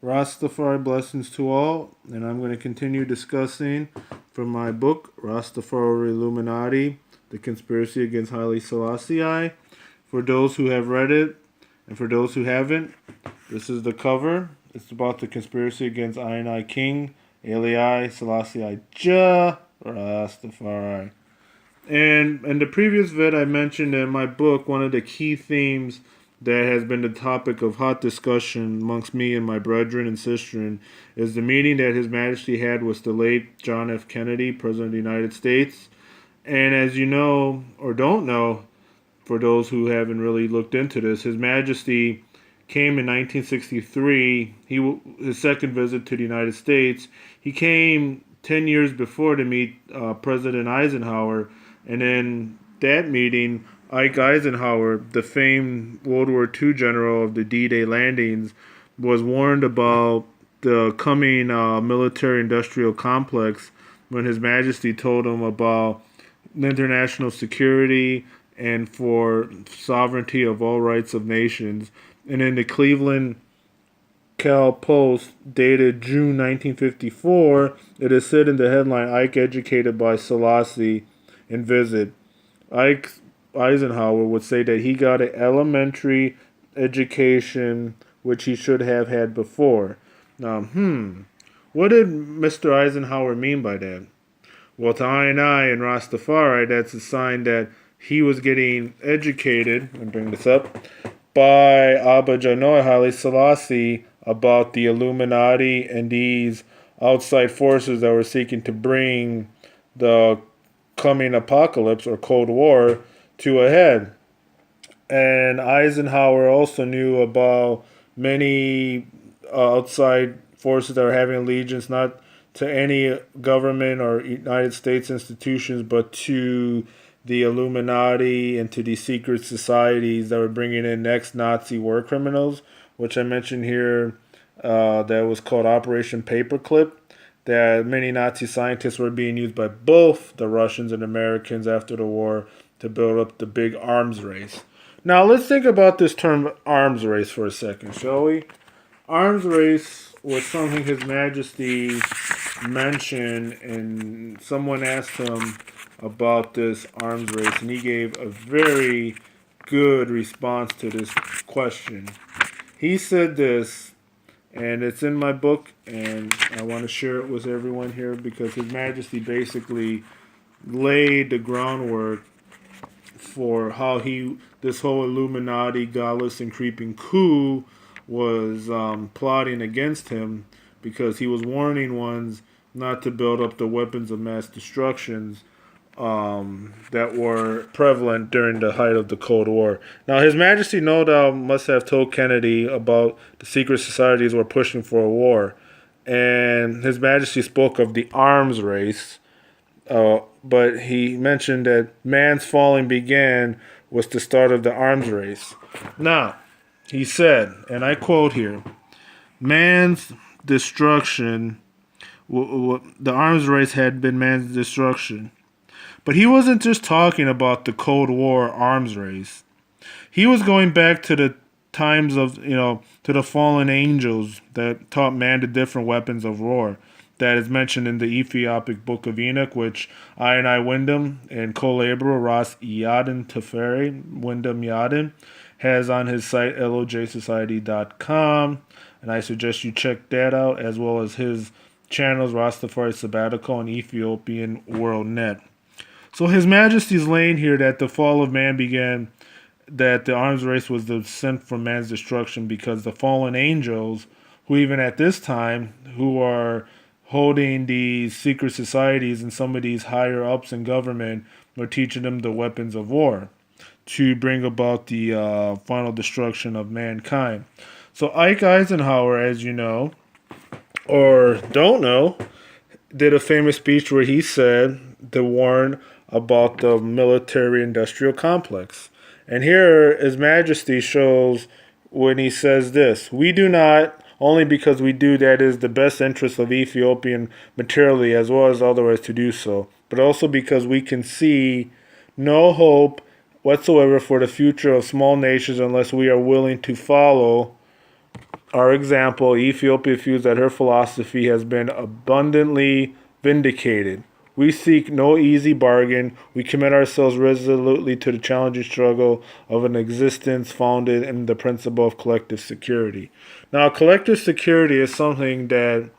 Rastafari blessings to all, and I'm going to continue discussing from my book, Rastafari Illuminati, The Conspiracy Against Haile Selassie. For those who have read it, and for those who haven't, this is the cover. It's about the conspiracy against I King, Haile Selassie Jfk Rastafari. And in the previous vid, I mentioned in my book one of the key themes that has been the topic of hot discussion amongst me and my brethren and sistren is the meeting that His Majesty had with the late John F. Kennedy, President of the United States. And as you know, or don't know, for those who haven't really looked into this, His Majesty came in 1963. His second visit to the United States. He came 10 years before to meet President Eisenhower, and in that meeting, Ike Eisenhower, the famed World War II general of the D-Day landings, was warned about the coming military-industrial complex when His Majesty told him about international security and for sovereignty of all rights of nations. And in the Cleveland Cal Post, dated June 1954, it is said in the headline, Ike educated by Selassie in visit. Ike Eisenhower would say that he got an elementary education which he should have had before. Now, what did Mr. Eisenhower mean by that? Well, to I and Rastafari, that's a sign that he was getting educated, and bring this up, by Abba Janoy Haile Selassie about the Illuminati and these outside forces that were seeking to bring the coming apocalypse or Cold War to a head. And Eisenhower also knew about many outside forces that were having allegiance not to any government or United States institutions, but to the Illuminati and to these secret societies that were bringing in ex-Nazi war criminals, which I mentioned here, that was called Operation Paperclip, that many Nazi scientists were being used by both the Russians and Americans after the war to build up the big arms race. Now, let's think about this term arms race for a second, shall we? Arms race was something His Majesty mentioned, and someone asked him about this arms race, and he gave a very good response to this question. He said this, and it's in my book, and I want to share it with everyone here because His Majesty basically laid the groundwork for how this whole Illuminati, godless, and creeping coup was plotting against him, because he was warning ones not to build up the weapons of mass destructions that were prevalent during the height of the Cold War. Now, His Majesty no doubt must have told Kennedy about the secret societies were pushing for a war, and His Majesty spoke of the arms race, but he mentioned that man's falling began was the start of the arms race. Now, he said, and I quote here, man's destruction, the arms race had been man's destruction. But he wasn't just talking about the Cold War arms race. He was going back to the times of, to the fallen angels that taught man the different weapons of war. That is mentioned in the Ethiopic Book of Enoch, which I Wyndham and co-laborer Ross Yadin Teferi, Wyndham Yadin, has on his site, lojsociety.com. And I suggest you check that out, as well as his channels, Rastafari Sabbatical and Ethiopian World Net. So His Majesty's laying here that the fall of man began, that the arms race was the descent from man's destruction, because the fallen angels, who even at this time, who are holding these secret societies and some of these higher ups in government, were teaching them the weapons of war to bring about the final destruction of mankind. So Ike Eisenhower, as you know, or don't know, did a famous speech where he said to warn about the military-industrial complex. And here His Majesty shows when he says this: we do not, only because we do that is the best interest of Ethiopian materially as well as otherwise to do so, but also because we can see no hope whatsoever for the future of small nations unless we are willing to follow our example, Ethiopia feels that her philosophy has been abundantly vindicated. We seek no easy bargain. We commit ourselves resolutely to the challenging struggle of an existence founded in the principle of collective security. Now, collective security is something that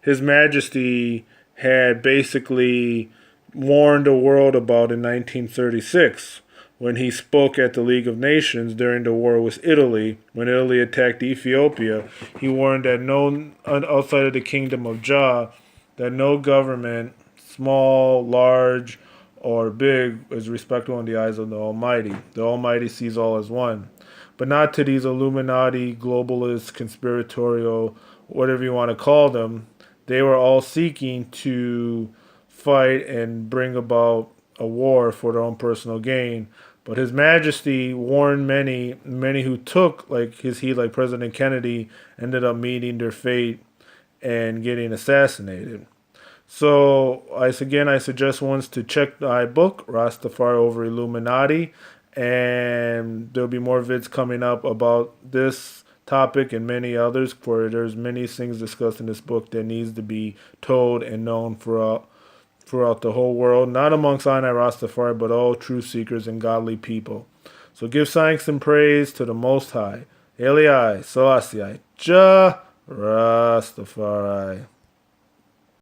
His Majesty had basically warned the world about in 1936 when he spoke at the League of Nations during the war with Italy. When Italy attacked Ethiopia, he warned that no outside of the kingdom of Jah, that no government, small, large, or big, is respectable in the eyes of the Almighty. The Almighty sees all as one, but not to these Illuminati, globalist, conspiratorial, whatever you want to call them. They were all seeking to fight and bring about a war for their own personal gain. But His Majesty warned many who took like his heat, like President Kennedy, ended up meeting their fate and getting assassinated. So I suggest ones to check my book, Rastafari over Illuminati, and there'll be more vids coming up about this topic and many others. For there's many things discussed in this book that needs to be told and known throughout the whole world, not amongst Sinai Rastafari, but all true seekers and godly people. So give thanks and praise to the Most High, Eli, Selassie Jfk Rastafari.